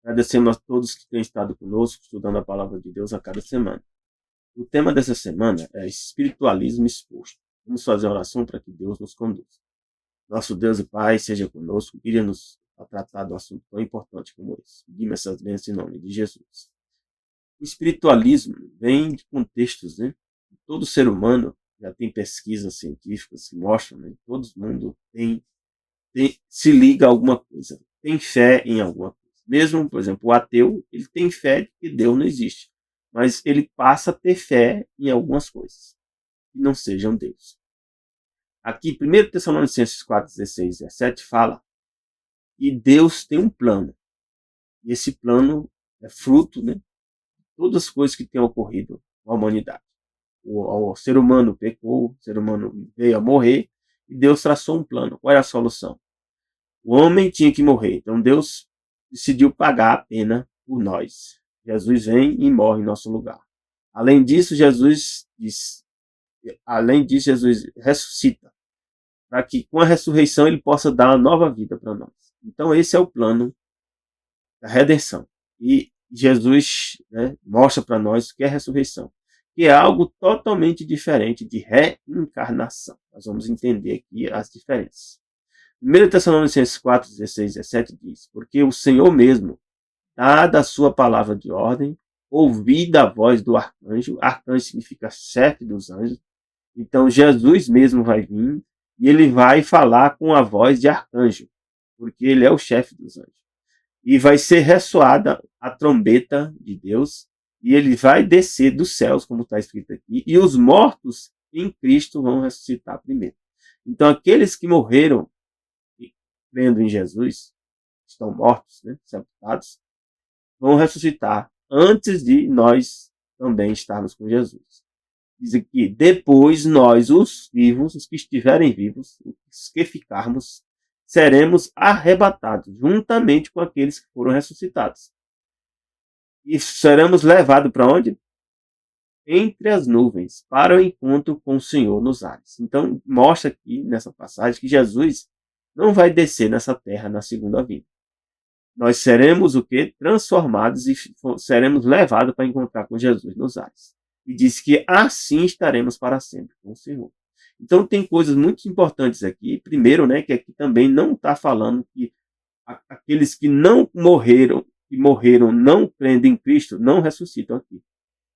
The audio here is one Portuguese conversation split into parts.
Agradecemos a todos que têm estado conosco, estudando a palavra de Deus a cada semana. O tema dessa semana é espiritualismo exposto. Vamos fazer a oração para que Deus nos conduza. Nosso Deus e Pai, seja conosco, guia-nos a tratar de um assunto tão importante como esse. Pedimos essas bênçãos em nome de Jesus. O espiritualismo vem de contextos, né? Todo ser humano, já tem pesquisas científicas que mostram, né? Todo mundo se liga a alguma coisa, tem fé em alguma coisa. Mesmo, por exemplo, o ateu, ele tem fé de que Deus não existe, mas ele passa a ter fé em algumas coisas que não sejam Deus. Aqui, 1 Tessalonicenses 4, 16 e 17 fala que Deus tem um plano. E esse plano é fruto, né, de todas as coisas que têm ocorrido na humanidade. O ser humano pecou, o ser humano veio a morrer, e Deus traçou um plano. Qual era a solução? O homem tinha que morrer. Então Deus decidiu pagar a pena por nós. Jesus vem e morre em nosso lugar. Além disso, Jesus ressuscita, para que com a ressurreição ele possa dar uma nova vida para nós. Então esse é o plano da redenção. E Jesus, né, mostra para nós o que é a ressurreição, que é algo totalmente diferente de reencarnação. Nós vamos entender aqui as diferenças. 1 Tessalonicenses 4, 16 e 17 diz: porque o Senhor mesmo, dada a sua palavra de ordem, ouvida a voz do arcanjo, arcanjo significa chefe dos anjos, então Jesus mesmo vai vir e ele vai falar com a voz de arcanjo, porque ele é o chefe dos anjos. E vai ser ressoada a trombeta de Deus, e ele vai descer dos céus, como está escrito aqui, e os mortos em Cristo vão ressuscitar primeiro. Então aqueles que morreram crendo em Jesus, estão mortos, né, sepultados, vão ressuscitar antes de nós também estarmos com Jesus. Diz aqui, depois nós, os vivos, os que estiverem vivos, os que ficarmos, seremos arrebatados, juntamente com aqueles que foram ressuscitados. E seremos levados para onde? Entre as nuvens, para o encontro com o Senhor nos ares. Então, mostra aqui, nessa passagem, que Jesus não vai descer nessa terra na segunda vinda. Nós seremos o quê? Transformados e seremos levados para encontrar com Jesus nos ares. E diz que assim estaremos para sempre com o Senhor. Então tem coisas muito importantes aqui. Primeiro, né, que aqui também não está falando que aqueles que não morreram, que morreram não crendo em Cristo, não ressuscitam aqui.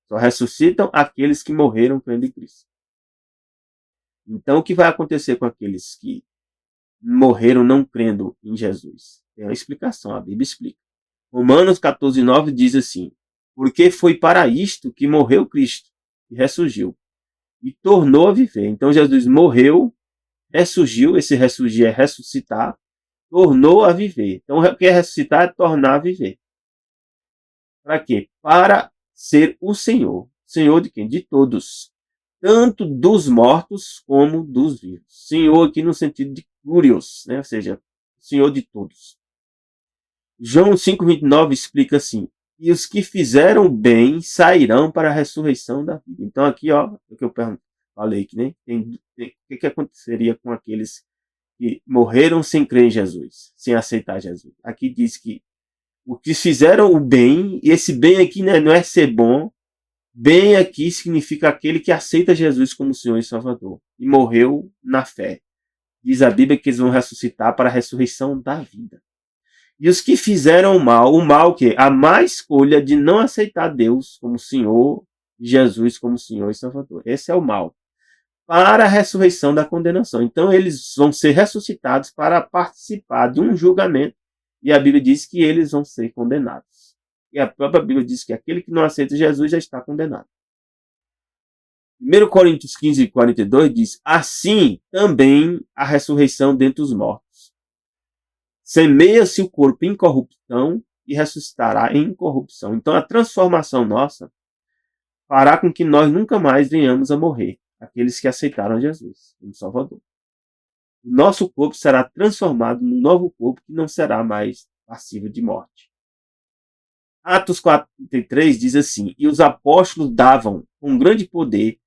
Só ressuscitam aqueles que morreram crendo em Cristo. Então o que vai acontecer com aqueles que morreram não crendo em Jesus? Tem uma explicação, a Bíblia explica. Romanos 14, 9 diz assim: porque foi para isto que morreu Cristo, e ressurgiu, e tornou a viver. Então Jesus morreu, ressurgiu, esse ressurgir é ressuscitar, tornou a viver. Então o que é ressuscitar é tornar a viver. Para quê? Para ser o Senhor. Senhor de quem? De todos. Tanto dos mortos como dos vivos. Senhor aqui no sentido de curios, né? Ou seja, Senhor de todos. João 5,29 explica assim: e os que fizeram bem sairão para a ressurreição da vida. Então aqui, ó, o que eu falei que, né? O que aconteceria com aqueles que morreram sem crer em Jesus, sem aceitar Jesus? Aqui diz que os que fizeram o bem, e esse bem aqui, né, não é ser bom. Bem aqui significa aquele que aceita Jesus como Senhor e Salvador e morreu na fé. Diz a Bíblia que eles vão ressuscitar para a ressurreição da vida. E os que fizeram o mal que? A má escolha de não aceitar Deus como Senhor, Jesus como Senhor e Salvador. Esse é o mal. Para a ressurreição da condenação. Então eles vão ser ressuscitados para participar de um julgamento. E a Bíblia diz que eles vão ser condenados. E a própria Bíblia diz que aquele que não aceita Jesus já está condenado. 1 Coríntios 15, 42 diz: assim também a ressurreição dentre os mortos. Semeia-se o corpo em corrupção e ressuscitará em incorrupção. Então a transformação nossa fará com que nós nunca mais venhamos a morrer, aqueles que aceitaram Jesus como Salvador. O nosso corpo será transformado num novo corpo que não será mais passível de morte. Atos 4:33 diz assim: e os apóstolos davam com grande poder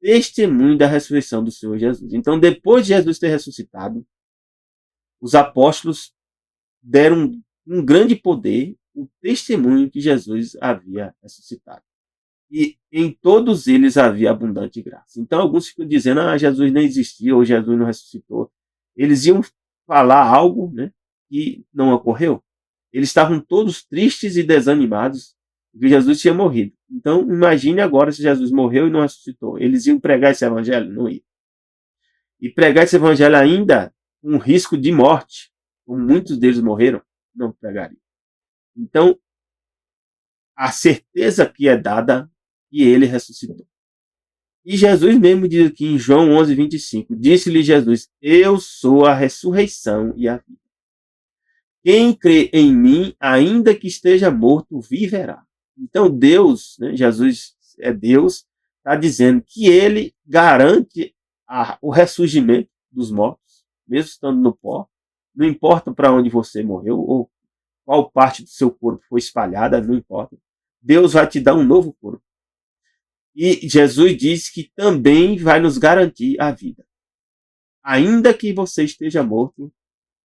testemunho da ressurreição do Senhor Jesus. Então, depois de Jesus ter ressuscitado, os apóstolos deram um grande poder o testemunho que Jesus havia ressuscitado. E em todos eles havia abundante graça. Então alguns ficam dizendo, Jesus não existia, ou Jesus não ressuscitou. Eles iam falar algo, né, que não ocorreu. Eles estavam todos tristes e desanimados porque Jesus tinha morrido. Então imagine agora se Jesus morreu e não ressuscitou. Eles iam pregar esse evangelho? Não iam. E pregar esse evangelho ainda com risco de morte, como muitos deles morreram, não pregariam. Então, a certeza que é dada que ele ressuscitou. E Jesus mesmo diz aqui em João 11:25, disse-lhe Jesus, eu sou a ressurreição e a vida. Quem crê em mim, ainda que esteja morto, viverá. Então Deus, né, Jesus é Deus, está dizendo que ele garante o ressurgimento dos mortos, mesmo estando no pó. Não importa para onde você morreu ou qual parte do seu corpo foi espalhada, não importa. Deus vai te dar um novo corpo. E Jesus diz que também vai nos garantir a vida. Ainda que você esteja morto,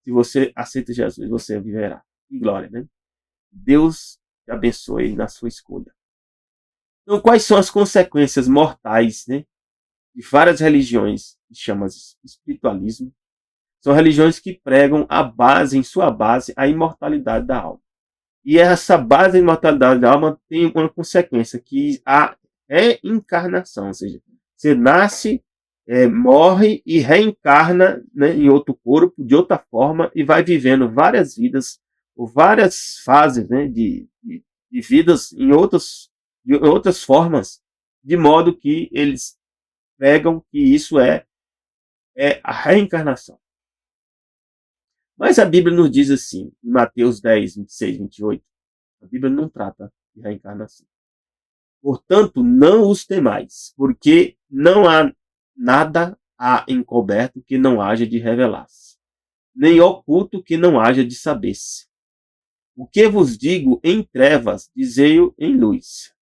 se você aceita Jesus, você viverá. Que glória, né? Deus te abençoe na sua escolha. Então, quais são as consequências mortais, né, de várias religiões que chamam de espiritualismo? São religiões que pregam em sua base, a imortalidade da alma. E essa base da imortalidade da alma tem uma consequência, que a reencarnação, ou seja, você nasce, morre e reencarna, né, em outro corpo, de outra forma, e vai vivendo várias vidas, ou várias fases, né, de vidas de outras formas, de modo que eles pregam que isso é a reencarnação. Mas a Bíblia nos diz assim, em Mateus 10:26-28, a Bíblia não trata de reencarnação. Portanto, não os temais, porque não há nada encoberto que não haja de revelar-se, nem oculto que não haja de saber-se. O que vos digo em trevas, dizei-o em luz.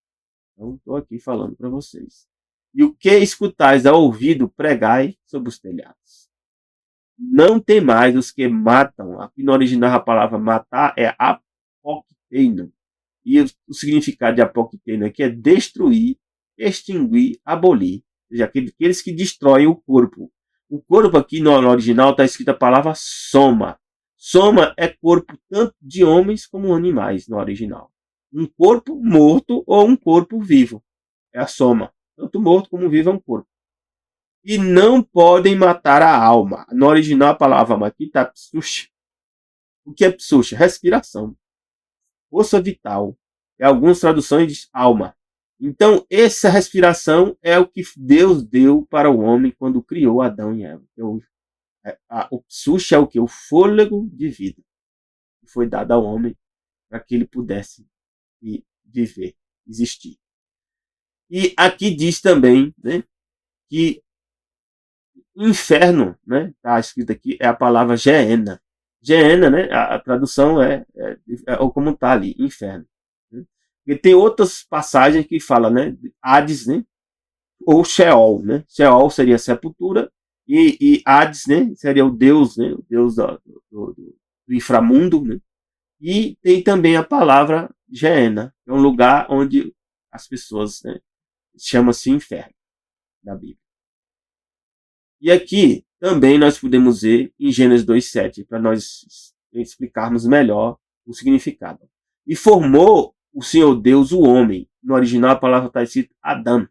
Então, estou aqui falando para vocês. E o que escutais ao ouvido, pregai sobre os telhados. Não temais os que matam. Aqui no original a palavra matar é apokteino. E o significado de apokteino aqui é destruir, extinguir, abolir. Ou seja, aqueles que destroem o corpo. O corpo aqui no original está escrita a palavra soma. Soma é corpo tanto de homens como animais no original. Um corpo morto ou um corpo vivo. É a soma. Tanto morto como vivo é um corpo. E não podem matar a alma. No original a palavra aqui está psush. O que é psush? Respiração. Força vital. Em algumas traduções diz alma. Então essa respiração é o que Deus deu para o homem quando criou Adão e Eva. O psush é o que? O fôlego de vida. Que foi dado ao homem para que ele pudesse viver, existir. E aqui diz também, né, que inferno, né, está escrito aqui, é a palavra Geena. Geena, né, a tradução é como está ali, inferno. Né? E tem outras passagens que falam, né, Hades, né, ou Sheol, né? Sheol seria a sepultura e Hades, né, seria o deus, né, o deus do inframundo, né? E tem também a palavra Geena, que é um lugar onde as pessoas, né, chama-se inferno na Bíblia. E aqui também nós podemos ver em Gênesis 2:7, para nós explicarmos melhor o significado. E formou o Senhor Deus o homem. No original a palavra está escrita Adão.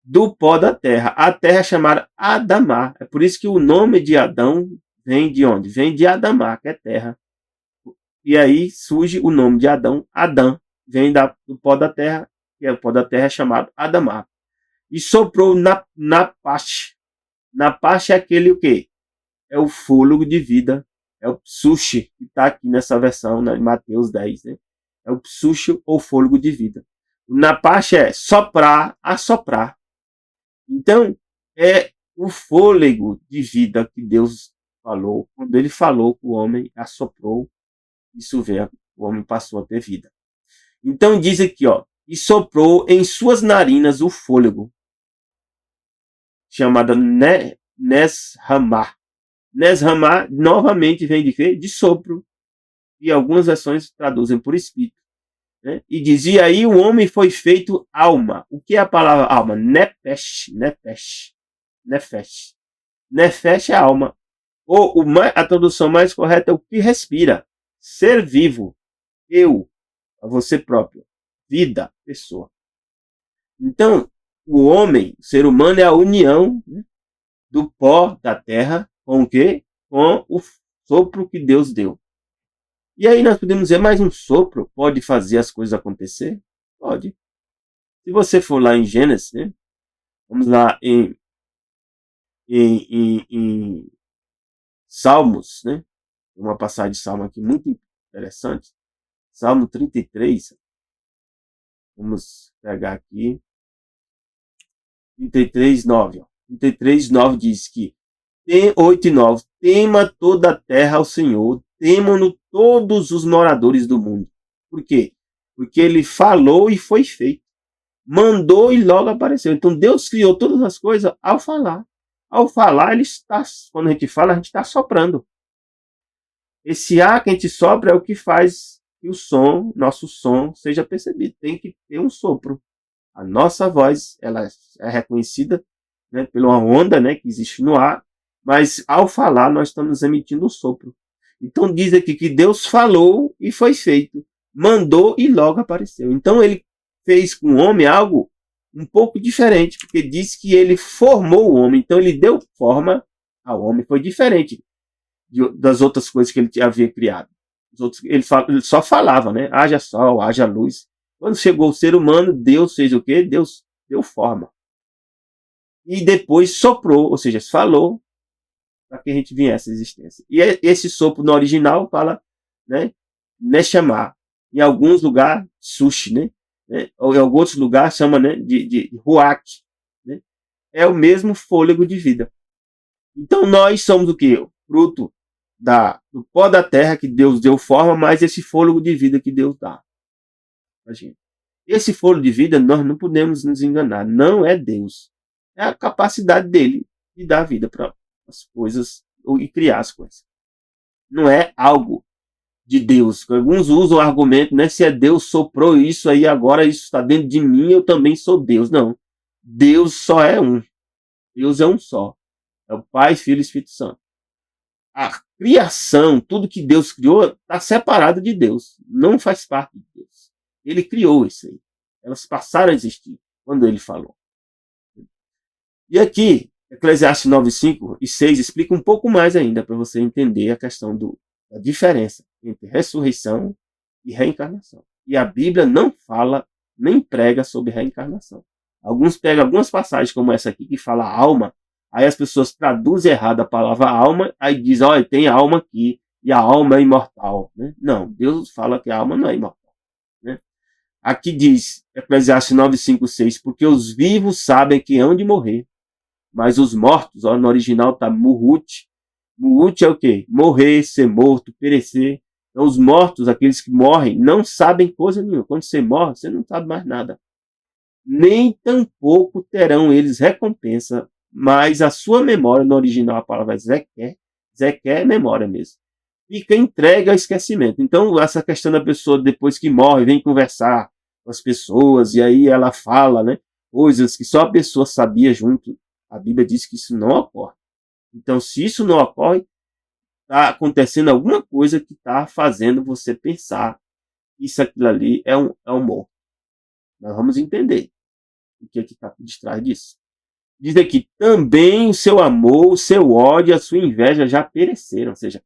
Do pó da terra. A terra é chamada Adamá. É por isso que o nome de Adão vem de onde? Vem de Adamá, que é terra. E aí surge o nome de Adão. Adão vem do pó da terra, que é o pó da terra é chamado Adamá. E soprou na parte. Na parte é aquele o quê? É o fôlego de vida. É o psuche, que está aqui nessa versão, né, Mateus 10. Né? É o psuche ou fôlego de vida. Na parte é soprar, assoprar. Então, é o fôlego de vida que Deus falou. Quando ele falou que o homem assoprou, isso veio, o homem passou a ter vida. Então diz aqui, ó, e soprou em suas narinas o fôlego, chamada Neshamah. Neshamah novamente vem de quê? De sopro. e algumas versões traduzem por espírito. Né? E dizia aí o homem foi feito alma. O que é a palavra alma? Nefesh, nefesh, nefesh. Nefesh é alma. Ou a tradução mais correta é o que respira. Ser vivo. Eu, a você próprio. Vida, pessoa. Então, o homem, o ser humano, é a união, né, do pó da terra com o quê? Com o sopro que Deus deu. E aí nós podemos dizer, mais um sopro pode fazer as coisas acontecer? Pode. Se você for lá em Gênesis, né? Vamos lá em Salmos, né? Uma passagem de Salmo aqui muito interessante. Salmo 33. Vamos pegar aqui. 33, 9. 33, 9 diz que 8 e 9. Tema toda a terra ao Senhor, temam-no todos os moradores do mundo. Por quê? Porque ele falou e foi feito. Mandou e logo apareceu. Então Deus criou todas as coisas ao falar. Ao falar, ele está, quando a gente fala, a gente está soprando. Esse ar que a gente sopra é o que faz que o som, nosso som, seja percebido. Tem que ter um sopro. A nossa voz, ela é reconhecida, né, pela onda, né, que existe no ar, mas ao falar nós estamos emitindo um sopro. Então diz aqui que Deus falou e foi feito, mandou e logo apareceu. Então ele fez com o homem algo um pouco diferente, porque diz que ele formou o homem, então ele deu forma ao homem, foi diferente das outras coisas que ele havia criado. Ele só falava, né? Haja sol, haja luz. Quando chegou o ser humano, Deus fez o quê? Deus deu forma. E depois soprou, ou seja, falou para que a gente viesse à existência. E esse sopro no original fala, né? Neshama. Em alguns lugares, sushi, né? Ou em alguns lugares chama, né, de ruach. Né? É o mesmo fôlego de vida. Então nós somos o quê? Fruto do pó da terra que Deus deu forma, mais esse fôlego de vida que Deus dá pra gente. Esse fôlego de vida, nós não podemos nos enganar. Não é Deus. É a capacidade dele de dar vida para as coisas e criar as coisas. Não é algo de Deus. Alguns usam o argumento, né? Se é Deus soprou isso aí, agora isso está dentro de mim, eu também sou Deus. Não. Deus só é um. Deus é um só. É o Pai, Filho e Espírito Santo. A criação, tudo que Deus criou, está separado de Deus. Não faz parte de Deus. Ele criou isso aí. Elas passaram a existir quando ele falou. E aqui, Eclesiastes 9, 5 e 6 explica um pouco mais ainda para você entender a questão da diferença entre ressurreição e reencarnação. E a Bíblia não fala nem prega sobre reencarnação. Alguns pegam algumas passagens como essa aqui que fala alma, aí as pessoas traduzem errado a palavra alma, aí diz, olha, tem alma aqui e a alma é imortal. Né? Não, Deus fala que a alma não é imortal. Né? Aqui diz, Eclesiastes 9, 5, 6, porque os vivos sabem que hão de morrer, mas os mortos, ó, no original está Muhut. Muhut é o quê? Morrer, ser morto, perecer. Então, os mortos, aqueles que morrem, não sabem coisa nenhuma. Quando você morre, você não sabe mais nada. Nem tampouco terão eles recompensa, mas a sua memória, no original a palavra é Zequer, Zequer é memória mesmo, fica entregue ao esquecimento. Então, essa questão da pessoa, depois que morre, vem conversar com as pessoas, e aí ela fala, né, coisas que só a pessoa sabia junto. A Bíblia diz que isso não ocorre. Então, se isso não ocorre, está acontecendo alguma coisa que está fazendo você pensar que isso aquilo ali é um morto. Nós vamos entender o que está por detrás disso. Diz aqui, também o seu amor, o seu ódio, a sua inveja já pereceram. Ou seja,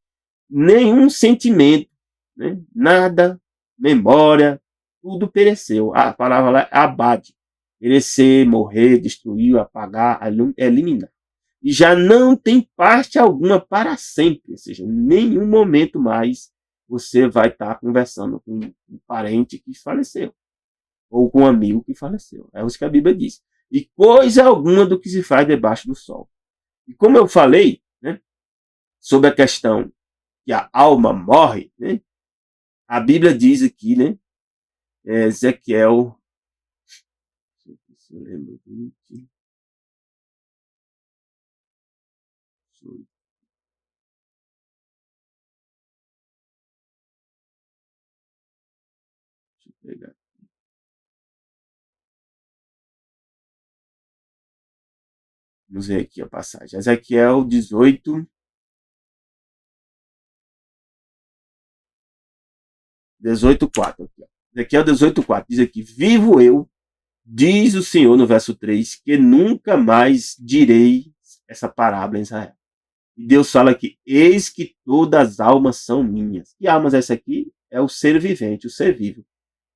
nenhum sentimento, né? Nada, memória, tudo pereceu. A palavra lá é abade. Perecer, morrer, destruir, apagar, eliminar. E já não tem parte alguma para sempre. Ou seja, em nenhum momento mais você vai estar conversando com um parente que faleceu. Ou com um amigo que faleceu. É isso que a Bíblia diz. E coisa alguma do que se faz debaixo do sol. E como eu falei, né, sobre a questão que a alma morre, né, a Bíblia diz aqui, né, Ezequiel, se eu lembro, 20, Deixa eu pegar. Vamos ver aqui a passagem. Ezequiel 18, 18:4. Ezequiel 18:4 diz aqui: Vivo eu, diz o Senhor no verso 3, que nunca mais direi essa parábola em Israel. E Deus fala aqui: eis que todas as almas são minhas. Que almas é essa aqui? É o ser vivente, o ser vivo.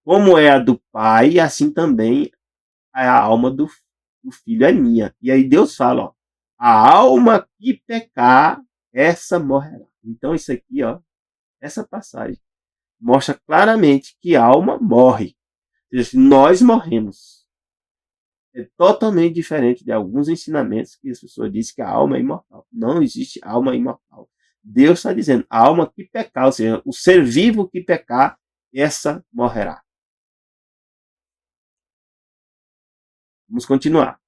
Como é a do pai, assim também a alma do filho é minha. E aí Deus fala, ó, a alma que pecar, essa morrerá. Então isso aqui, ó, essa passagem mostra claramente que a alma morre. Ou seja, nós morremos. É totalmente diferente de alguns ensinamentos que as pessoas dizem que a alma é imortal. Não existe alma imortal. Deus está dizendo, a alma que pecar, ou seja, o ser vivo que pecar, essa morrerá. Vamos continuar.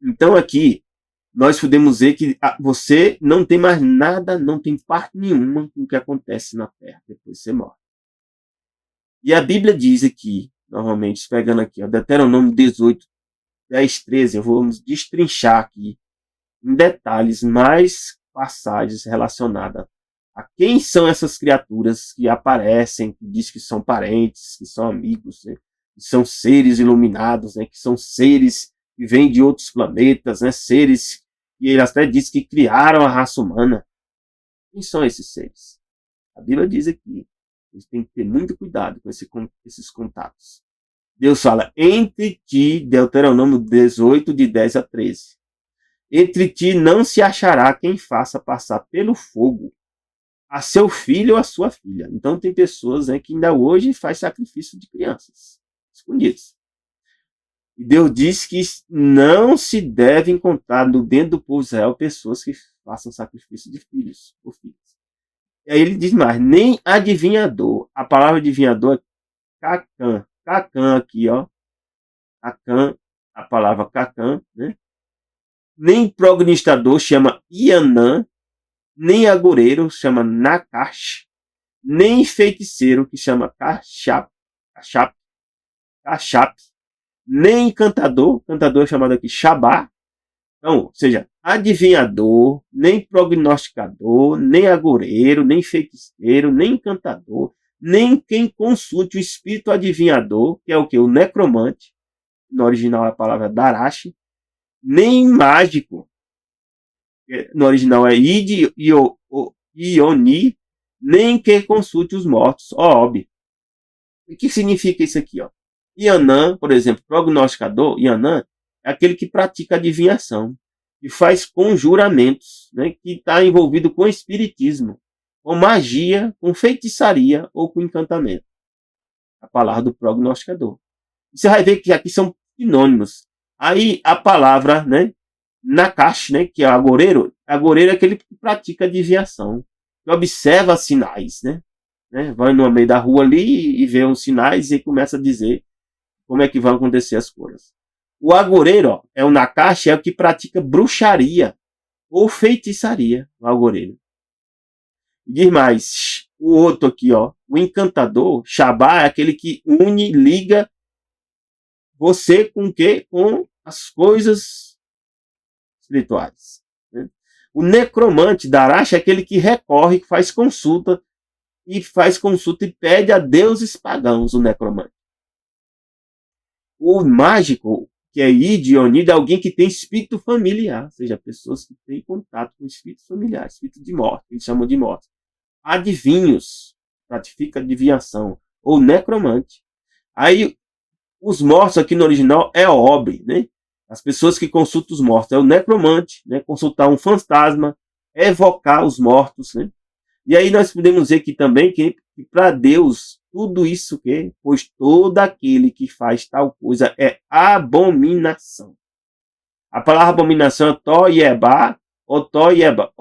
Então aqui, nós podemos ver que você não tem mais nada, não tem parte nenhuma com o que acontece na Terra depois que você morre. E a Bíblia diz aqui, normalmente, pegando aqui, ó, Deuteronômio 18, 10, 13, eu vou destrinchar aqui em detalhes mais passagens relacionadas a quem são essas criaturas que aparecem, que diz que são parentes, que são amigos, né? Que são seres iluminados, né? Que são seres que vêm de outros planetas, né? Seres que ele até diz que criaram a raça humana. Quem são esses seres? A Bíblia diz aqui, a gente tem que ter muito cuidado com esses contatos. Deus fala, entre ti, Deuteronômio 18, de 10 a 13. Entre ti não se achará quem faça passar pelo fogo a seu filho ou a sua filha. Então tem pessoas, né, que ainda hoje faz sacrifício de crianças, escondidas. E Deus diz que não se deve encontrar dentro do povo de Israel pessoas que façam sacrifício de filhos ou filhas. E aí ele diz mais, nem adivinhador. A palavra adivinhador é cacã. Cacã aqui, ó. Cacã, a palavra cacã, né? Nem prognostador chama Ianã, nem agoreiro chama Nakash, nem feiticeiro que chama Kachap, nem cantador é chamado aqui Shabá. Então, ou seja, adivinhador, nem prognosticador, nem agoreiro, nem feiticeiro, nem encantador, nem quem consulte o espírito adivinhador, que é o que? O necromante, no original é a palavra Darashi, nem mágico, no original é Ioni, nem quem consulte os mortos, Ob. O que significa isso aqui? Ó? Yanã, por exemplo, prognosticador, Yanã, é aquele que pratica adivinhação, que faz conjuramentos, né, que está envolvido com espiritismo, com magia, com feitiçaria ou com encantamento. A palavra do prognosticador. Você vai ver que aqui são sinônimos. Aí a palavra, né, Nakash, né, que é agoreiro é aquele que pratica adivinhação, que observa sinais, né? Vai no meio da rua ali e vê os sinais e começa a dizer como é que vão acontecer as coisas. O agoreiro, ó, é o Nakash, é o que pratica bruxaria ou feitiçaria, o agoreiro. Diz mais, o outro aqui, ó, o encantador, Shabá, é aquele que une, liga você com o quê? Com as coisas espirituais. Né? O necromante, Darash, é aquele que recorre, que faz consulta e pede a deuses pagãos, o necromante. O mágico, que é Idionida, é alguém que tem espírito familiar, ou seja, pessoas que têm contato com espírito familiar, espírito de morte, eles chamam de morte. Adivinhos, ratifica adivinhação, ou necromante. Aí, os mortos aqui no original é Ob, né? As pessoas que consultam os mortos é o necromante, né? Consultar um fantasma, evocar os mortos, né? E aí nós podemos ver que também que para Deus tudo isso que, pois todo aquele que faz tal coisa é abominação. A palavra abominação é toyeba ou toyeba.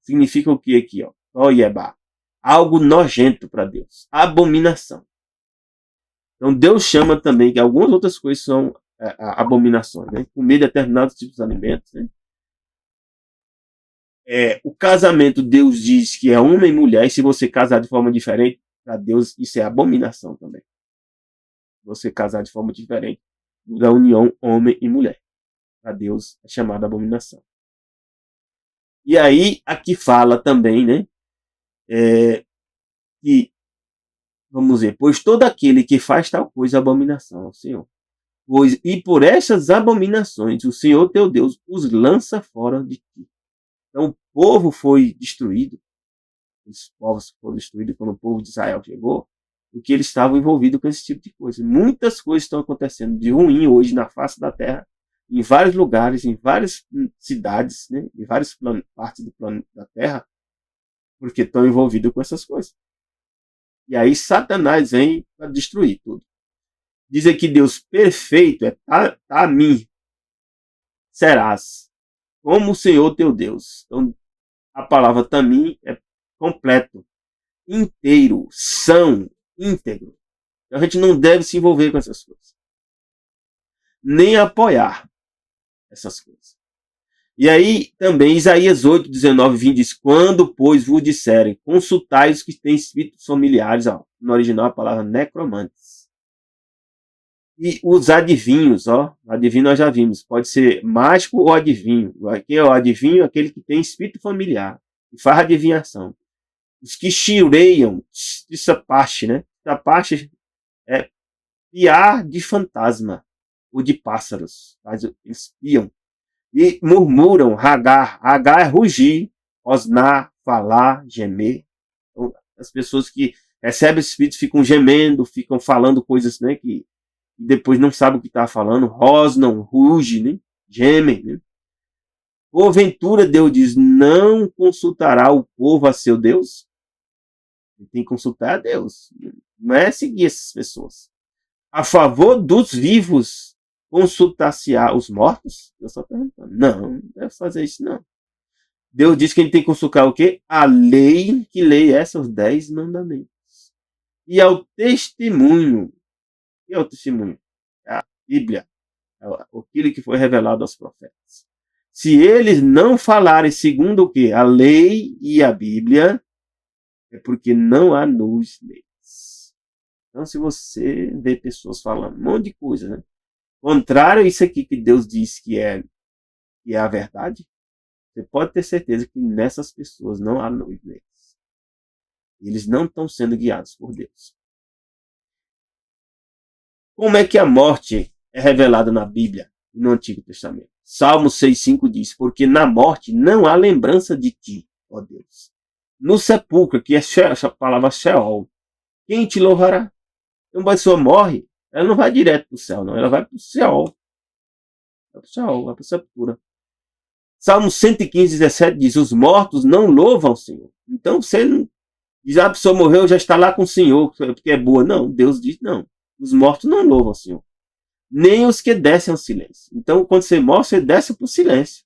Significa o que aqui, ó? Toyeba. Algo nojento para Deus. Abominação. Então Deus chama também que algumas outras coisas são abominações, né? Comer determinados tipos de alimentos, né? O casamento, Deus diz que é homem e mulher, e se você casar de forma diferente, para Deus isso é abominação também. você casar de forma diferente da união homem e mulher. Para Deus é chamada abominação. E aí, aqui fala também, né? Que, vamos dizer, pois todo aquele que faz tal coisa é abominação ao Senhor. E por essas abominações o Senhor teu Deus os lança fora de ti. Então o povo foi destruído, os povos foram destruídos quando o povo de Israel chegou, porque eles estavam envolvidos com esse tipo de coisa. Muitas coisas estão acontecendo de ruim hoje na face da terra, em vários lugares, em várias cidades, né, em várias partes do planeta da Terra, porque estão envolvidos com essas coisas. E aí Satanás vem para destruir tudo. Diz aqui Deus perfeito é a mim serás, como o Senhor teu Deus. Então a palavra tamim é completo, inteiro, são, íntegro. Então, a gente não deve se envolver com essas coisas, nem apoiar essas coisas. E aí também Isaías 8, 19, 20 diz: quando, pois, vos disserem, consultai os que têm espíritos familiares, no original a palavra necromantes. E os adivinhos, adivinho nós já vimos, pode ser mágico ou adivinho. Quem é o adivinho? Aquele que tem espírito familiar, que faz adivinhação. Os que chireiam, essa parte, né? Essa parte é piar de fantasma, ou de pássaros, eles piam. E murmuram, ragar é rugir, rosnar, falar, gemer. Então, as pessoas que recebem espíritos ficam gemendo, ficam falando coisas, né, que depois não sabem o que está falando, rosnam, rugem, né, gemem. Né. Porventura, Deus diz, não consultará o povo a seu Deus? Ele tem que consultar a Deus, não é seguir essas pessoas. A favor dos vivos, consultar-se-á os mortos? Eu só perguntando. Não, não deve fazer isso, não. Deus diz que ele tem que consultar o quê? A lei, que lei é essa? Os 10 mandamentos. E ao testemunho. O que é o testemunho? É a Bíblia. É aquilo que foi revelado aos profetas. Se eles não falarem segundo o quê? A lei e a Bíblia, é porque não há luz neles. Então, se você vê pessoas falando um monte de coisa, né? Contrário a isso aqui que Deus diz que é a verdade, você pode ter certeza que nessas pessoas não há luz neles. Eles não estão sendo guiados por Deus. Como é que a morte é revelada na Bíblia e no Antigo Testamento? Salmo 6,5 diz: porque na morte não há lembrança de ti, ó Deus. No sepulcro, que é a palavra Sheol, quem te louvará? Então, uma pessoa morre, ela não vai direto para o céu, não. Ela vai para o Sheol. Vai para o Sheol, vai para a sepultura. Salmo 115, 17 diz: os mortos não louvam o Senhor. Então, você não diz, a pessoa morreu, já está lá com o Senhor, porque é boa. Não, Deus diz, não. Os mortos não louvam o Senhor. Nem os que descem ao silêncio. Então, quando você morre, você desce para o silêncio.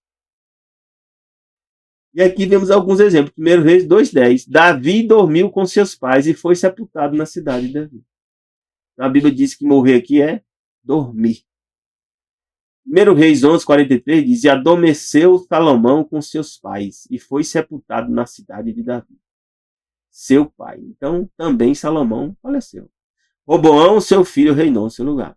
E aqui vemos alguns exemplos. 1 Reis 2,10. Davi dormiu com seus pais e foi sepultado na cidade de Davi. A Bíblia diz que morrer aqui é dormir. 1 Reis 11:43 diz: e adormeceu Salomão com seus pais e foi sepultado na cidade de Davi, seu pai. Então também Salomão faleceu. Roboão, seu filho, reinou em seu lugar.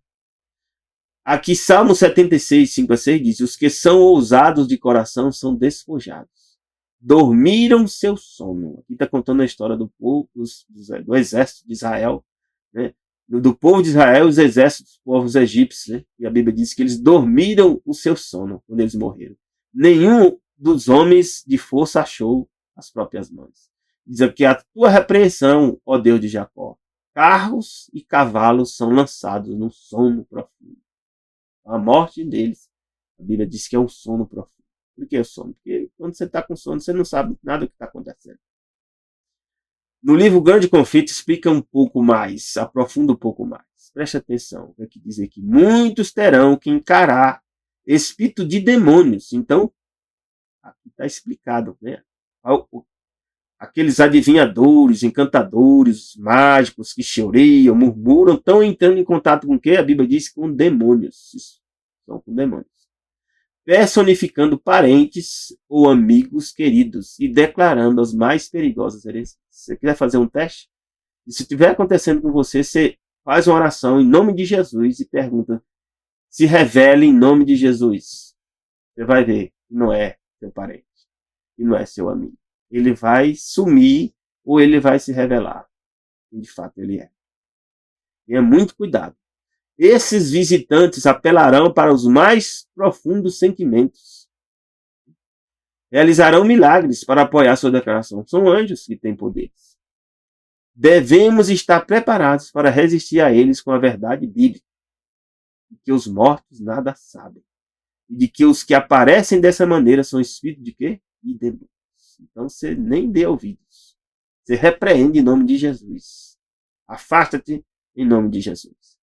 Aqui Salmo 76, 5-6 diz: os que são ousados de coração são despojados. Dormiram seu sono. Aqui está contando a história do povo, do exército de Israel, né? Do povo de Israel, os exércitos dos povos egípcios, né? E a Bíblia diz que eles dormiram o seu sono quando eles morreram. Nenhum dos homens de força achou as próprias mãos. Diz aqui: a tua repreensão, ó Deus de Jacó, carros e cavalos são lançados num sono profundo. A morte deles, a Bíblia diz que é um sono profundo. Por que é sono? Porque quando você está com sono, você não sabe nada do que está acontecendo. No livro Grande Conflito explica um pouco mais, aprofunda um pouco mais. Preste atenção, é que diz aqui: muitos terão que encarar espírito de demônios. Então, aqui está explicado, né? Aqueles adivinhadores, encantadores, mágicos que choreiam, murmuram, estão entrando em contato com o que? A Bíblia diz com demônios. Estão com demônios. Personificando parentes ou amigos queridos e declarando as mais perigosas heresias. Se você quiser fazer um teste, e se estiver acontecendo com você, você faz uma oração em nome de Jesus e pergunta, se revela em nome de Jesus. Você vai ver que não é seu parente, que não é seu amigo. Ele vai sumir ou ele vai se revelar. E de fato ele é. Tenha muito cuidado. Esses visitantes apelarão para os mais profundos sentimentos. Realizarão milagres para apoiar sua declaração. São anjos que têm poderes. Devemos estar preparados para resistir a eles com a verdade bíblica. De que os mortos nada sabem. E de que os que aparecem dessa maneira são espíritos de quê? De demônios. Então você nem dê ouvidos. Você repreende em nome de Jesus. Afasta-te em nome de Jesus.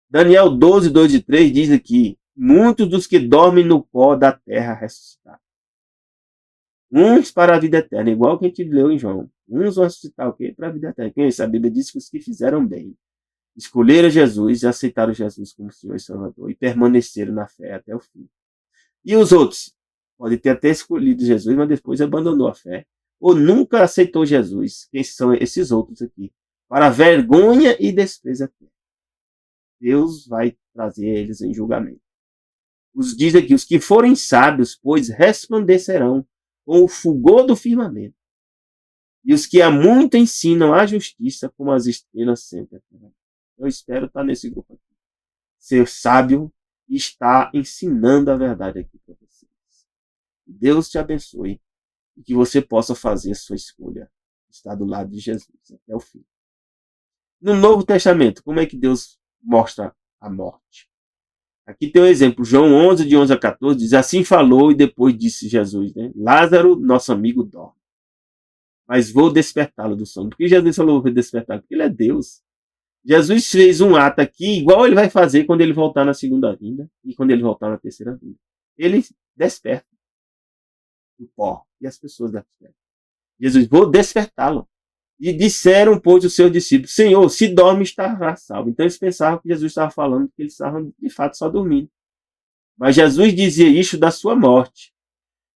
Daniel 12, 2 e 3 diz aqui, muitos dos que dormem no pó da terra ressuscitaram. Uns para a vida eterna, igual que a gente leu em João. Uns vão ressuscitar o quê? Para a vida eterna. Quem é isso? A Bíblia diz que os que fizeram bem, escolheram Jesus e aceitaram Jesus como Senhor e Salvador e permaneceram na fé até o fim. E os outros? Pode ter até escolhido Jesus, mas depois abandonou a fé. Ou nunca aceitou Jesus. Quem são esses outros aqui? Para vergonha e desprezo eterno. Deus vai trazer eles em julgamento. Diz aqui, os que forem sábios, pois resplandecerão com o fulgor do firmamento. E os que há muito ensinam a justiça, como as estrelas sempre. Eu espero estar nesse grupo aqui. Ser sábio e estar ensinando a verdade aqui para vocês. Deus te abençoe e que você possa fazer a sua escolha. Estar do lado de Jesus até o fim. No Novo Testamento, como é que Deus mostra a morte? Aqui tem um exemplo, João 11, de 11 a 14, diz, assim falou e depois disse Jesus, né? Lázaro, nosso amigo, dorme, mas vou despertá-lo do sono. Por que Jesus falou vou despertá-lo? Porque ele é Deus. Jesus fez um ato aqui, igual ele vai fazer quando ele voltar na segunda vinda e quando ele voltar na terceira vinda. Ele desperta o pó e as pessoas despertam. Jesus, vou despertá-lo. E disseram, pois, os seus discípulos, Senhor, se dorme, estará salvo. Então eles pensavam que Jesus estava falando que eles estavam, de fato, só dormindo. Mas Jesus dizia isso da sua morte.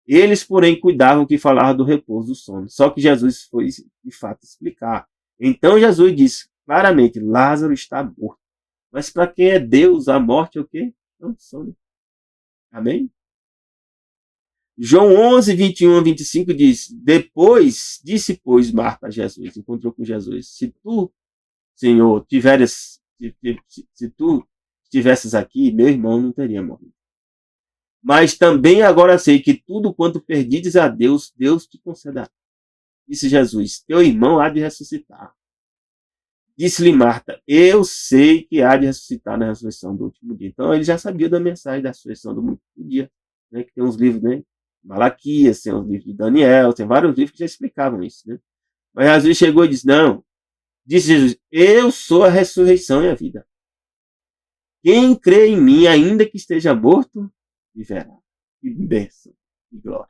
Eles, porém, cuidavam que falava do repouso do sono. Só que Jesus foi, de fato, explicar. Então Jesus disse claramente, Lázaro está morto. Mas para quem é Deus, a morte é o quê? É um sono. Amém? João 11, 21 a 25 diz, depois, disse, pois, Marta a Jesus, encontrou com Jesus, se tu, Senhor, se tu estivesses aqui, meu irmão não teria morrido. Mas também agora sei que tudo quanto perdides a Deus, Deus te concederá. Disse Jesus, teu irmão há de ressuscitar. Disse-lhe Marta, eu sei que há de ressuscitar na ressurreição do último dia. Então ele já sabia da mensagem da ressurreição do último dia, né? Que tem uns livros, né? Malaquias, tem os livros de Daniel, tem vários livros que já explicavam isso, né? Mas Jesus chegou e disse, não, disse Jesus, eu sou a ressurreição e a vida. Quem crê em mim, ainda que esteja morto, viverá. Que bênção, que glória.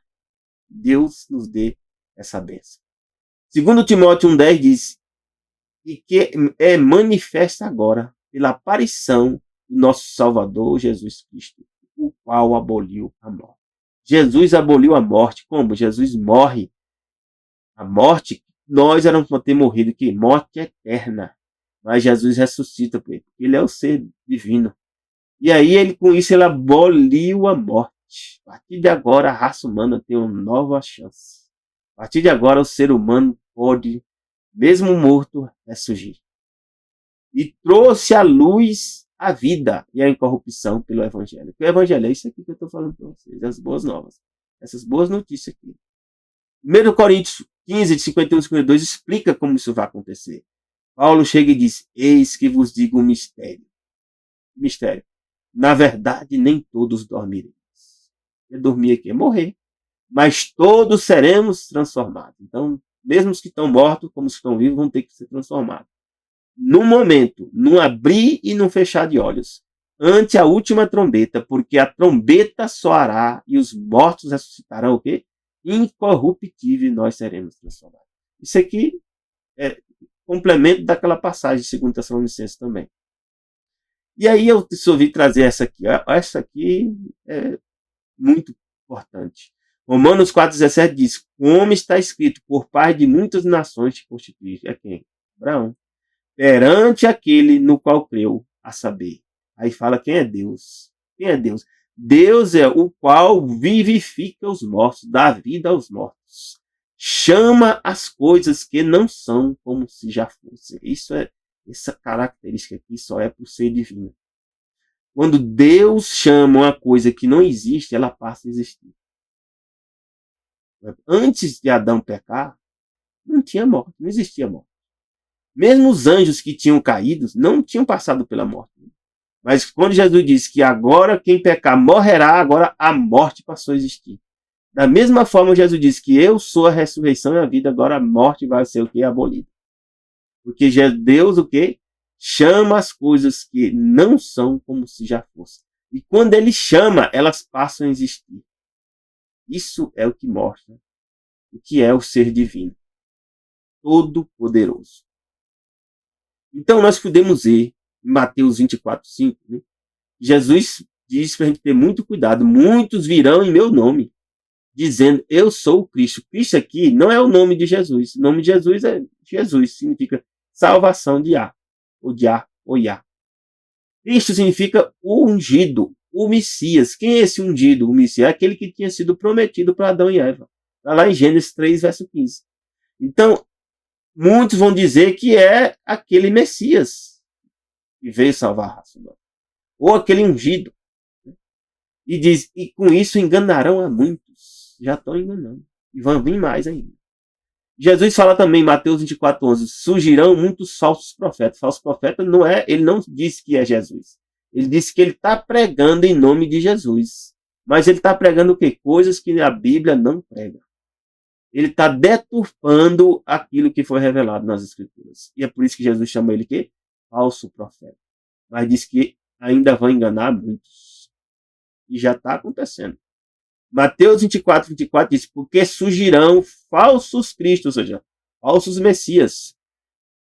Deus nos dê essa bênção. Segundo Timóteo 1,10 diz, e que é manifesta agora pela aparição do nosso Salvador Jesus Cristo, o qual aboliu a morte. Jesus aboliu a morte. Como? Jesus morre. A morte, nós éramos para ter morrido, que morte eterna. Mas Jesus ressuscita, porque ele é o ser divino. E aí, com isso, ele aboliu a morte. A partir de agora, a raça humana tem uma nova chance. A partir de agora, o ser humano pode, mesmo morto, ressurgir. E trouxe à luz a vida e a incorrupção pelo Evangelho. O Evangelho é isso aqui que eu estou falando para vocês, as boas novas. Essas boas notícias aqui. 1 Coríntios 15, de 51 e 52, explica como isso vai acontecer. Paulo chega e diz, eis que vos digo um mistério. Mistério. Na verdade, nem todos dormiremos. Dormir aqui é morrer. Mas todos seremos transformados. Então, mesmo os que estão mortos, como os que estão vivos, vão ter que ser transformados. No momento, num abrir e num fechar de olhos, ante a última trombeta, porque a trombeta soará e os mortos ressuscitarão o quê? Incorruptível e nós seremos transformados. Isso aqui é complemento daquela passagem de 2 Tessalonicenses também. E aí eu resolvi trazer essa aqui. Essa aqui é muito importante. Romanos 4,17 diz, como está escrito, por pai de muitas nações te constituíste. É quem? Abraão. perante aquele no qual creu, a saber. Aí fala quem é Deus. Quem é Deus? Deus é o qual vivifica os mortos, dá vida aos mortos. Chama as coisas que não são como se já fossem. Essa característica aqui só é por ser divina. Quando Deus chama uma coisa que não existe, ela passa a existir. Antes de Adão pecar, não tinha morte, não existia morte. Mesmo os anjos que tinham caído não tinham passado pela morte. Mas quando Jesus disse que agora quem pecar morrerá, agora a morte passou a existir. Da mesma forma, Jesus disse que eu sou a ressurreição e a vida, agora a morte vai ser o que? Abolida. Porque Deus o que? Chama as coisas que não são como se já fossem. E quando ele chama, elas passam a existir. Isso é o que mostra o que é o ser divino. Todo-poderoso. Então nós podemos ver em Mateus 24:5, né? Jesus diz para a gente ter muito cuidado. Muitos virão em meu nome, dizendo, eu sou o Cristo. Cristo aqui não é o nome de Jesus. O nome de Jesus é Jesus, significa salvação de Yah, ou de Yah, ou Yah. Cristo significa o ungido, o Messias. Quem é esse ungido? O Messias é aquele que tinha sido prometido para Adão e Eva. Está lá em Gênesis 3, verso 15. Então, muitos vão dizer que é aquele Messias que veio salvar a raça humana. Ou aquele ungido. E diz, e com isso enganarão a muitos. Já estão enganando. E vão vir mais ainda. Jesus fala também em Mateus 24:11, surgirão muitos falsos profetas. Falso profeta não é, ele não disse que é Jesus. Ele disse que ele está pregando em nome de Jesus. Mas ele está pregando o quê? Coisas que a Bíblia não prega. Ele está deturpando aquilo que foi revelado nas Escrituras. E é por isso que Jesus chama ele quê? Falso profeta. Mas diz que ainda vão enganar muitos. E já está acontecendo. Mateus 24:24 diz, porque surgirão falsos cristos, ou seja, falsos messias,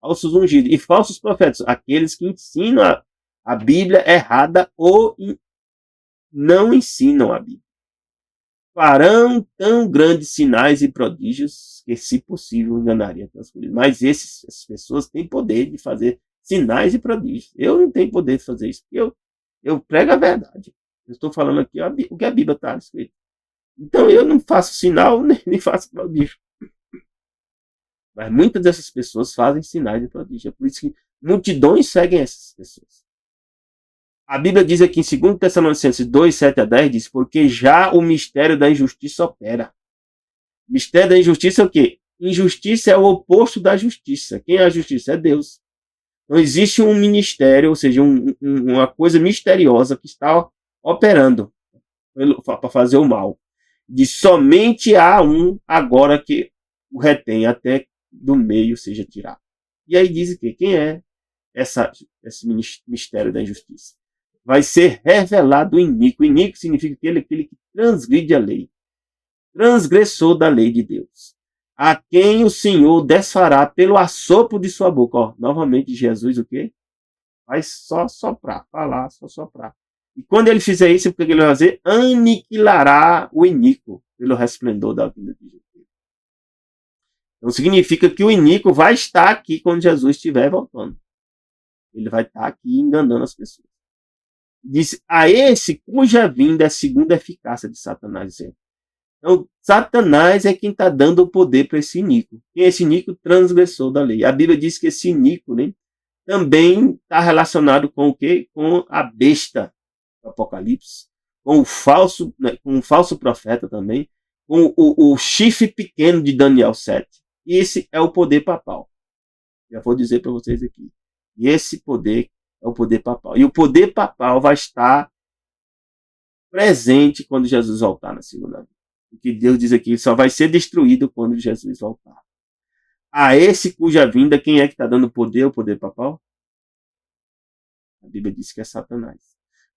falsos ungidos e falsos profetas, aqueles que ensinam a Bíblia errada ou não ensinam a Bíblia. Farão tão grandes sinais e prodígios que, se possível, enganariam até os escolhidos. Mas essas pessoas têm poder de fazer sinais e prodígios. Eu não tenho poder de fazer isso, porque eu prego a verdade. Eu estou falando aqui o que a Bíblia está escrito. Então eu não faço sinal, nem faço prodígio. Mas muitas dessas pessoas fazem sinais de prodígio. É por isso que multidões seguem essas pessoas. A Bíblia diz aqui em 2 Tessalonicenses 2, 7-10, diz, porque já o mistério da injustiça opera. O mistério da injustiça é o quê? Injustiça é o oposto da justiça. Quem é a justiça? É Deus. Então existe um ministério, ou seja, uma coisa misteriosa que está operando para fazer o mal. De somente há um agora que o retém até do meio seja tirado. E aí diz que quem é esse mistério da injustiça? Vai ser revelado o iníquo. Iníquo significa aquele que transgride a lei. Transgressor da lei de Deus. A quem o Senhor desfará pelo assopro de sua boca. Ó, novamente Jesus o quê? Vai só soprar, falar, só soprar. E quando ele fizer isso, o que ele vai fazer? Aniquilará o iníquo pelo resplendor da vinda de Jesus. Então significa que o iníquo vai estar aqui quando Jesus estiver voltando. Ele vai estar aqui enganando as pessoas. Diz, a esse cuja vinda é segundo a eficácia de Satanás. Então, Satanás é quem está dando o poder para esse iníquo. E esse iníquo transgressor da lei. A Bíblia diz que esse iníquo, né, também está relacionado com o quê? Com a besta do Apocalipse, com o falso, né, com o falso profeta também, com o chifre pequeno de Daniel 7. E esse é o poder papal. Já vou dizer para vocês aqui. E esse poder é o poder papal. E o poder papal vai estar presente quando Jesus voltar na segunda vinda. O que Deus diz aqui só vai ser destruído quando Jesus voltar. A esse cuja vinda, quem é que está dando poder ao poder papal? A Bíblia diz que é Satanás.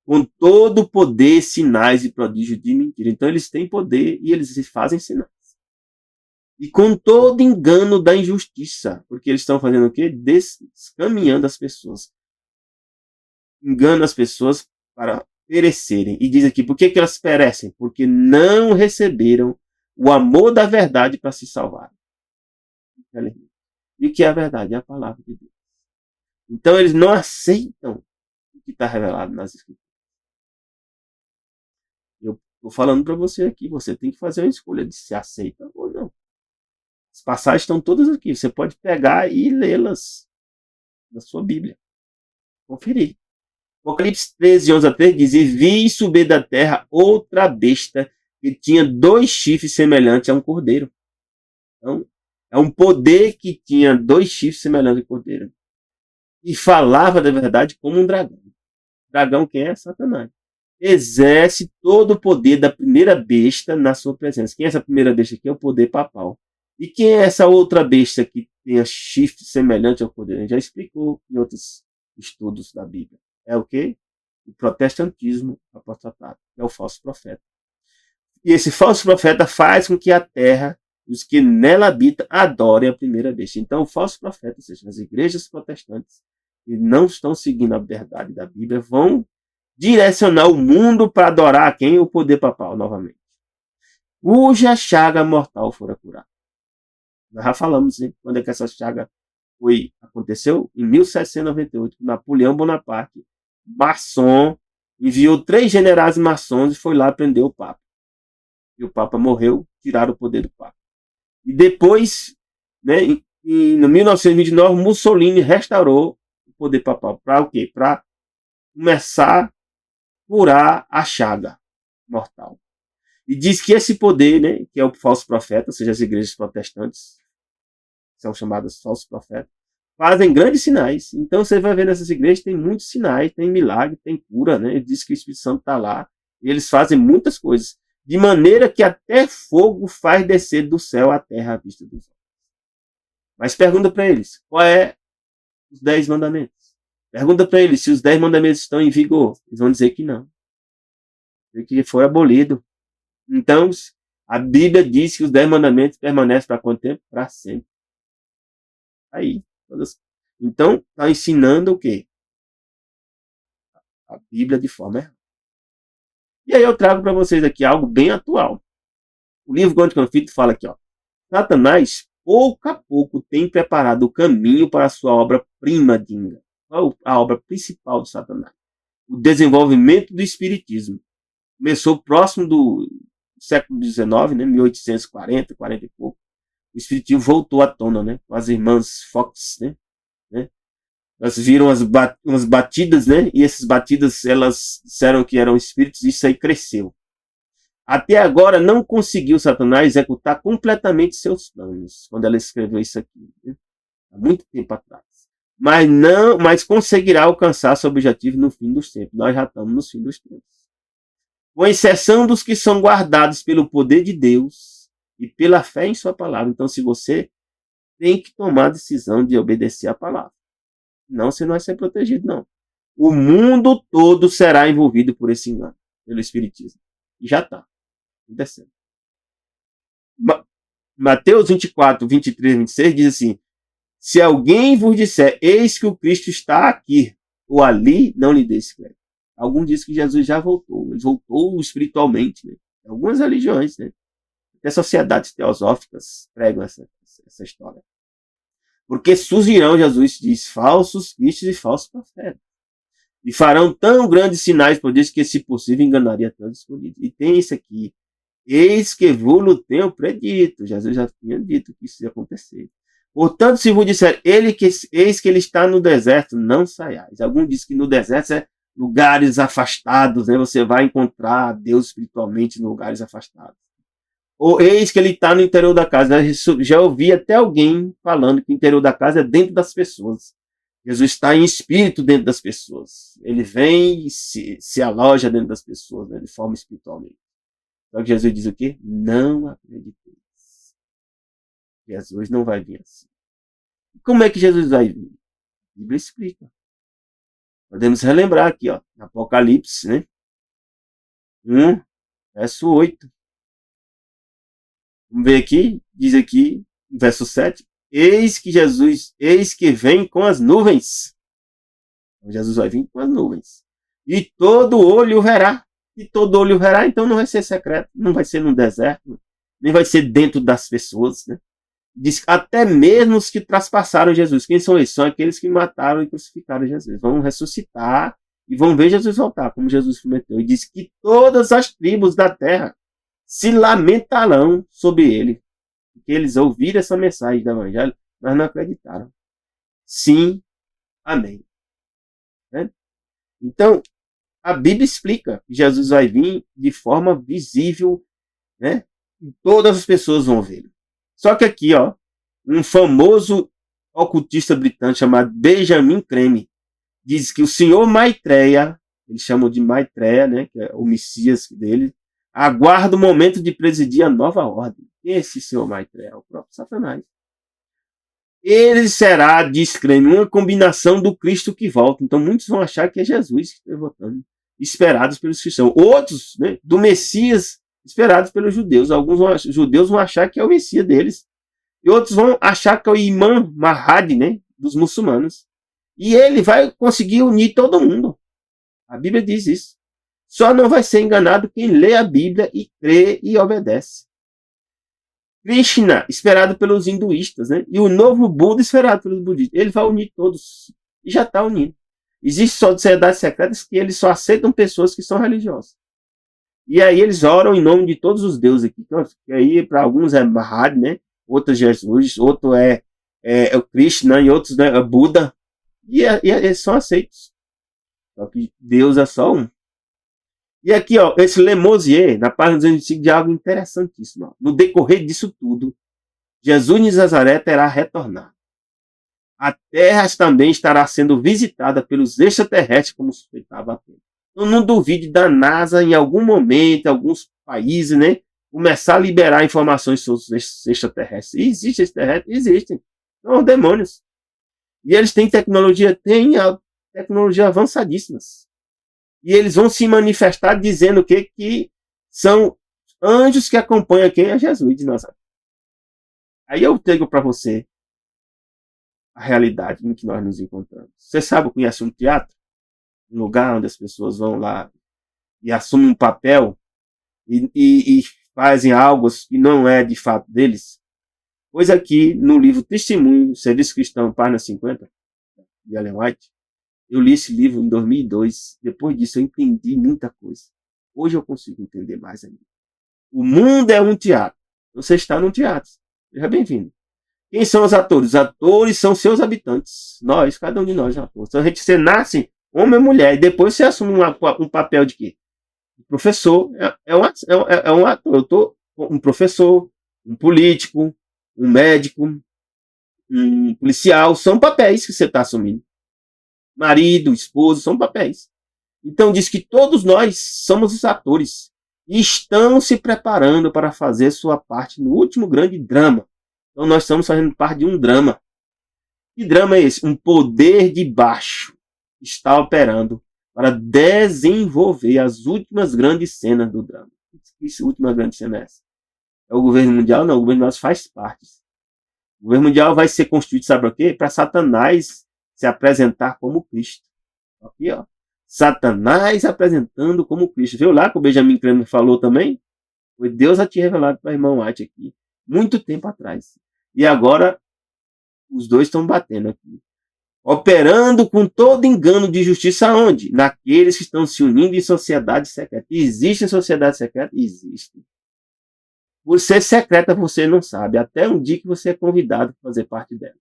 Com todo o poder, sinais e prodígios de mentira. Então eles têm poder e eles fazem sinais. E com todo engano da injustiça. Porque eles estão fazendo o quê? Descaminhando as pessoas. Engana as pessoas para perecerem. E diz aqui, por que elas perecem? Porque não receberam o amor da verdade para se salvar. E o que é a verdade? É a palavra de Deus. Então eles não aceitam o que está revelado nas Escrituras. Eu estou falando para você aqui, você tem que fazer uma escolha de se aceita ou não. As passagens estão todas aqui, você pode pegar e lê-las na sua Bíblia. Conferir. Apocalipse 13, 11 a 3 diz: E vi subir da terra outra besta que tinha 2 chifres semelhantes a um cordeiro. Então, é um poder que tinha 2 chifres semelhantes a um cordeiro. E falava da verdade como um dragão. Dragão quem é? Satanás. Exerce todo o poder da primeira besta na sua presença. Quem é essa primeira besta aqui? É o poder papal. E quem é essa outra besta que tem chifre semelhante ao cordeiro? A gente já explicou em outros estudos da Bíblia. É o quê? O protestantismo apostatado, que é o falso profeta. E esse falso profeta faz com que a terra, os que nela habitam, adorem a primeira besta. Então, o falso profeta, ou seja, as igrejas protestantes, que não estão seguindo a verdade da Bíblia, vão direcionar o mundo para adorar a quem? O poder papal, novamente. Cuja chaga mortal fora curada. Nós já falamos, hein? Quando é que essa chaga aconteceu? Em 1798, Napoleão Bonaparte, maçom, enviou 3 generais maçons e foi lá prender o Papa. E o Papa morreu, tiraram o poder do Papa. E depois, né, no 1929, Mussolini restaurou o poder papal. Para o quê? Para começar a curar a chaga mortal. E diz que esse poder, né, que é o falso profeta, ou seja, as igrejas protestantes, são chamadas falsos profetas, fazem grandes sinais. Então você vai ver nessas igrejas, tem muitos sinais, tem milagre, tem cura, né? Ele diz que o Espírito Santo está lá, e eles fazem muitas coisas, de maneira que até fogo faz descer do céu à terra à vista dos homens. Mas pergunta para eles, qual é os 10 mandamentos? Pergunta para eles se os 10 mandamentos estão em vigor. Eles vão dizer que não. Que foi abolido. Então, a Bíblia diz que os 10 mandamentos permanecem para quanto tempo? Para sempre. Aí. Então, está ensinando o quê? A Bíblia de forma errada. E aí eu trago para vocês aqui algo bem atual. O livro Grande Conflito fala aqui, ó. Satanás, pouco a pouco, tem preparado o caminho para a sua obra-prima dinga. Qual a obra principal de Satanás? O desenvolvimento do espiritismo. Começou próximo do século XIX, né, 1840, 40 e pouco. O espiritismo voltou à tona, né, com as irmãs Fox, né? Elas viram umas batidas, né, e essas batidas elas disseram que eram espíritos, e isso aí cresceu. Até agora não conseguiu Satanás executar completamente seus planos, quando ela escreveu isso aqui, né, há muito tempo atrás. Mas conseguirá alcançar seu objetivo no fim dos tempos. Nós já estamos no fim dos tempos. Com exceção dos que são guardados pelo poder de Deus e pela fé em sua palavra. Então, se você tem que tomar a decisão de obedecer a palavra. Não, você não vai ser protegido, não. O mundo todo será envolvido por esse engano, pelo espiritismo. E já está acontecendo. Mateus 24, 23, 26 diz assim: se alguém vos disser, eis que o Cristo está aqui ou ali, não lhe dê esse crédito. Alguns dizem que Jesus já voltou. Ele voltou espiritualmente, né? Algumas religiões, né? Até sociedades teosóficas pregam essa história. Porque surgirão, Jesus diz, falsos cristos e falsos profetas. E farão tão grandes sinais por Deus que, se possível, enganaria até os escolhidos. E tem isso aqui. Eis que vos tenho predito. Jesus já tinha dito que isso ia acontecer. Portanto, se vos disser, eis que ele está no deserto, não saiais. Alguns dizem que no deserto é lugares afastados, né? Você vai encontrar Deus espiritualmente em lugares afastados. Ou eis que ele está no interior da casa. Já ouvi até alguém falando que o interior da casa é dentro das pessoas. Jesus está em espírito dentro das pessoas. Ele vem e se aloja dentro das pessoas, né, de forma espiritualmente. Então Jesus diz o quê? Não acrediteis. Jesus não vai vir assim. Como é que Jesus vai vir? A Bíblia explica. Podemos relembrar aqui, ó, Apocalipse, né? 1, verso 8. Vamos ver aqui, diz aqui, verso 7. Eis que vem com as nuvens. Então, Jesus vai vir com as nuvens. E todo olho verá. E todo olho verá, então não vai ser secreto, não vai ser no deserto, nem vai ser dentro das pessoas, né? Diz que até mesmo os que traspassaram Jesus. Quem são eles? São aqueles que mataram e crucificaram Jesus. Vão ressuscitar e vão ver Jesus voltar, como Jesus prometeu. E diz que todas as tribos da terra se lamentarão sobre ele. Porque eles ouviram essa mensagem do evangelho, mas não acreditaram. Sim, amém. Né? Então, a Bíblia explica que Jesus vai vir de forma visível, né? E todas as pessoas vão ver. Só que aqui, ó, um famoso ocultista britânico chamado Benjamin Creme diz que o senhor Maitreya, eles chamam de Maitreya, né, que é o Messias dele, aguarda o momento de presidir a nova ordem. Esse senhor Maitreya é o próprio Satanás. Ele será, diz Creme, uma combinação do Cristo que volta. Então muitos vão achar que é Jesus que está voltando, esperados pelos cristãos. Outros, né, do Messias, esperados pelos judeus. Alguns judeus vão achar que é o Messias deles. E outros vão achar que é o Imam Mahdi, né, dos muçulmanos. E ele vai conseguir unir todo mundo. A Bíblia diz isso. Só não vai ser enganado quem lê a Bíblia e crê e obedece. Krishna, esperado pelos hinduístas, né? E o novo Buda, esperado pelos budistas. Ele vai unir todos. E já está unindo. Existem sociedades secretas que eles só aceitam pessoas que são religiosas. E aí eles oram em nome de todos os deuses aqui. Que aí para alguns é Mahad, né? Outros é Jesus, outro é o Krishna e outros é Buda. E eles são aceitos. Só que Deus é só um. E aqui, ó, esse Lemosier, na página 205, de algo interessantíssimo. Ó. No decorrer disso tudo, Jesus de Nazaré terá retornado. A Terra também estará sendo visitada pelos extraterrestres, como suspeitava a Terra. Então não duvide da NASA, em algum momento, em alguns países, né, começar a liberar informações sobre os extraterrestres. E existem extraterrestres? Existem. São os demônios. E eles têm tecnologia avançadíssimas. E eles vão se manifestar dizendo que são anjos que acompanham quem é Jesus de Nazaré. Aí eu trago para você a realidade em que nós nos encontramos. Você sabe, conhece um teatro? Um lugar onde as pessoas vão lá e assumem um papel e fazem algo que não é de fato deles? Pois aqui no livro Testemunho, Serviço Cristão, página 50, de Ellen White, eu li esse livro em 2002. Depois disso eu entendi muita coisa. Hoje eu consigo entender mais ainda. O mundo é um teatro. Você está num teatro. Seja bem-vindo. Quem são os atores? Os atores são seus habitantes. Nós, cada um de nós é ator. Então, você nasce homem ou mulher e depois você assume um papel de quê? Professor. É um ator. Um professor, um político, um médico, um policial. São papéis que você está assumindo. Marido, esposo, são papéis. Então diz que todos nós somos os atores e estão se preparando para fazer sua parte no último grande drama. Então nós estamos fazendo parte de um drama. Que drama é esse? Um poder de baixo está operando para desenvolver as últimas grandes cenas do drama. Que última grande cena é essa? É o governo mundial? Não, o governo mundial faz parte. O governo mundial vai ser constituído, sabe para quê? Para Satanás se apresentar como Cristo. Aqui, ó. Satanás apresentando como Cristo. Viu lá que o Benjamin Creme falou também? Foi Deus a te revelado para o irmão White aqui. Muito tempo atrás. E agora, os dois estão batendo aqui. Operando com todo engano de justiça aonde? Naqueles que estão se unindo em sociedade secreta. Existem sociedades secretas? Existem. Por ser secreta, você não sabe. Até um dia que você é convidado para fazer parte dela.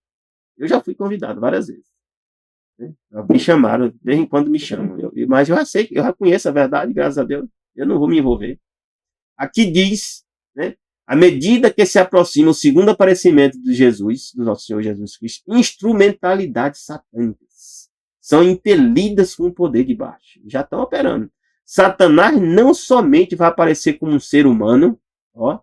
Eu já fui convidado várias vezes. Me chamaram, de vez em quando me chamam. Mas eu já sei, eu já conheço a verdade, graças a Deus. Eu não vou me envolver. Aqui diz, né, à medida que se aproxima o segundo aparecimento de Jesus, do nosso Senhor Jesus Cristo, instrumentalidades satânicas são impelidas com o poder de baixo. Já estão operando. Satanás não somente vai aparecer como um ser humano, ó,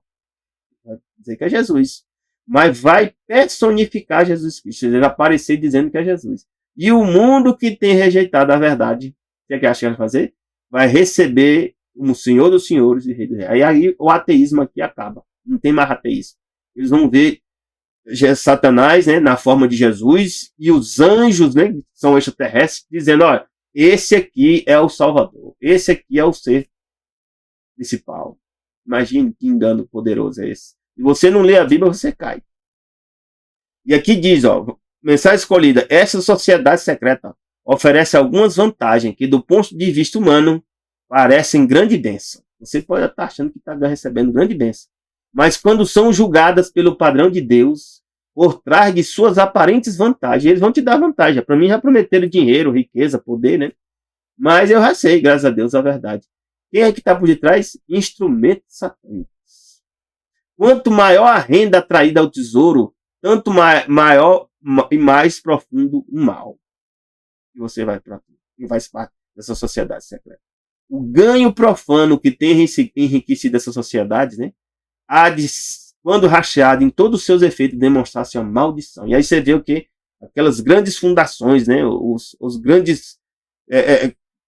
vai dizer que é Jesus, mas vai personificar Jesus Cristo. Ele vai aparecer dizendo que é Jesus. E o mundo que tem rejeitado a verdade, o que acha que vai fazer? Vai receber o Senhor dos Senhores e Rei dos Reis. Aí o ateísmo aqui acaba. Não tem mais ateísmo. Eles vão ver Satanás, né, na forma de Jesus, e os anjos, né, que são extraterrestres, dizendo, olha, esse aqui é o Salvador. Esse aqui é o ser principal. Imagine que engano poderoso é esse. Se você não lê a Bíblia, você cai. E aqui diz, ó, mensagem escolhida, essa sociedade secreta oferece algumas vantagens que, do ponto de vista humano, parecem grande bênção. Você pode estar achando que está recebendo grande bênção. Mas quando são julgadas pelo padrão de Deus, por trás de suas aparentes vantagens, eles vão te dar vantagem. Para mim já prometeram dinheiro, riqueza, poder, né? Mas eu já sei, graças a Deus, a verdade. Quem é que está por detrás? Instrumentos satânicos. Quanto maior a renda atraída ao tesouro, tanto maior e mais profundo o mal. E você vai para e faz parte dessa sociedade secreta. O ganho profano que tem enriquecido essa sociedade, né? Há de, quando racheado em todos os seus efeitos, demonstrar-se uma maldição. E aí você vê o quê? Aquelas grandes fundações, né? Os grandes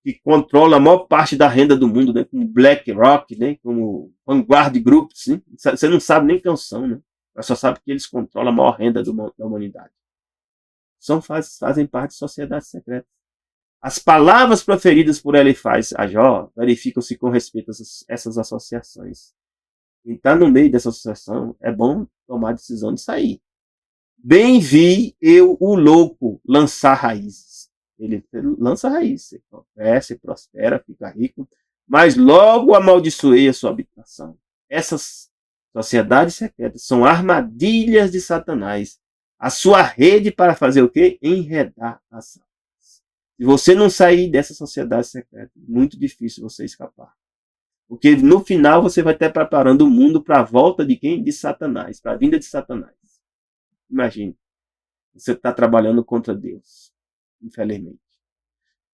que controlam a maior parte da renda do mundo, né? Como BlackRock, né? Como Vanguard Groups, né? Você não sabe nem quem são, né? Mas só sabe que eles controlam a maior renda da humanidade. Fazem parte de sociedades secretas. As palavras proferidas por Elifaz a Jó verificam-se com respeito a essas associações. Quem está no meio dessa associação, é bom tomar a decisão de sair. Bem vi eu, o louco, lançar raízes. Ele lança raízes, cresce, prospera, fica rico, mas logo amaldiçoei a sua habitação. Essas sociedades secretas são armadilhas de Satanás. A sua rede para fazer o quê? Enredar as almas. Se você não sair dessa sociedade secreta, é muito difícil você escapar. Porque no final você vai estar preparando o mundo para a volta de quem? De Satanás, para a vinda de Satanás. Imagine, você está trabalhando contra Deus, infelizmente.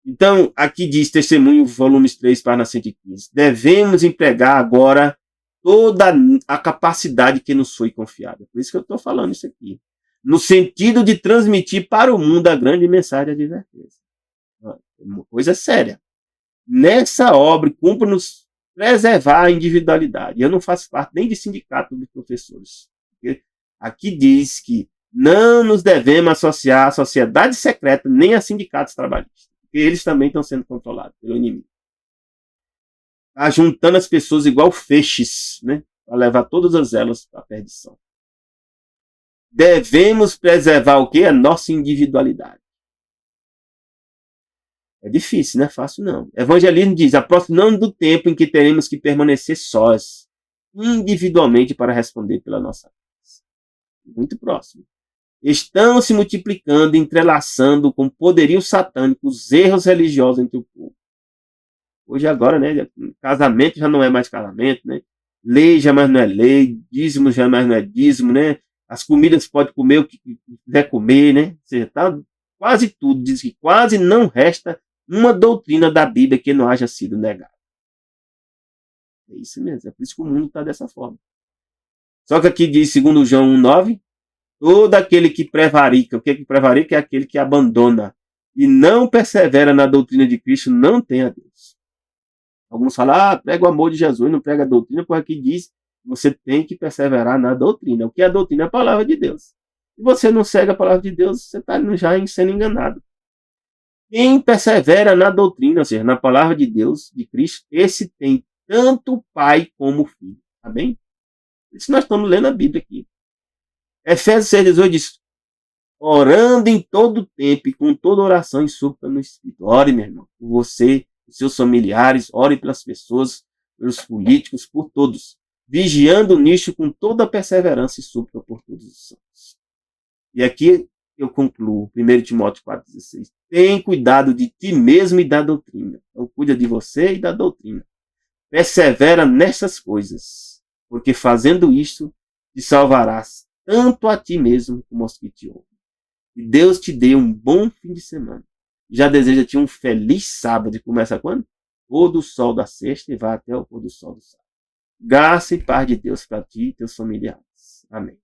Então, aqui diz, Testemunho, volumes 3, página 115. Devemos empregar agora toda a capacidade que nos foi confiada. Por isso que eu estou falando isso aqui. No sentido de transmitir para o mundo a grande mensagem de advertência. Uma coisa séria. Nessa obra, cumpre-nos preservar a individualidade. Eu não faço parte nem de sindicato de professores. Aqui diz que não nos devemos associar à sociedade secreta nem a sindicatos trabalhistas. Porque eles também estão sendo controlados pelo inimigo. Está juntando as pessoas igual feixes, né? Para levar todas as elas para a perdição. Devemos preservar o quê? A nossa individualidade. É difícil, não é fácil não. Evangelismo diz, aproximando do tempo em que teremos que permanecer sós, individualmente para responder pela nossa casa. Muito próximo. Estão se multiplicando, entrelaçando com poderio satânico os erros religiosos entre o povo. Hoje agora, né, casamento já não é mais casamento, né? Lei já mais não é lei, dízimo já mais não é dízimo, né? As comidas pode comer o que quiser comer, né? Ou seja, tá quase tudo, diz que quase não resta uma doutrina da Bíblia que não haja sido negada. É isso mesmo, é por isso que o mundo está dessa forma. Só que aqui diz, segundo João 1,9, todo aquele que prevarica, o que é que prevarica? É aquele que abandona e não persevera na doutrina de Cristo, não tem a Deus. Alguns falam, prega o amor de Jesus, não prega a doutrina, porque aqui diz, você tem que perseverar na doutrina. O que é a doutrina? É a palavra de Deus. Se você não segue a palavra de Deus, você está já sendo enganado. Quem persevera na doutrina, ou seja, na palavra de Deus, de Cristo, esse tem tanto o Pai como o Filho. Tá bem? Isso nós estamos lendo a Bíblia aqui. Efésios 6,18 diz, orando em todo tempo e com toda oração e súplica no Espírito. Ore, meu irmão, por você, por seus familiares, ore pelas pessoas, pelos políticos, por todos. Vigiando nisto com toda perseverança e súplica por todos os santos. E aqui eu concluo, 1 Timóteo 4,16. Tem cuidado de ti mesmo e da doutrina. Então, cuida de você e da doutrina. Persevera nessas coisas, porque fazendo isto, te salvarás tanto a ti mesmo como aos que te ouvem. Que Deus te dê um bom fim de semana. Já deseja-te um feliz sábado. E começa quando? Pôr do sol da sexta e vai até o pôr do sol do sábado. Graça e paz de Deus para ti e teus familiares. Amém.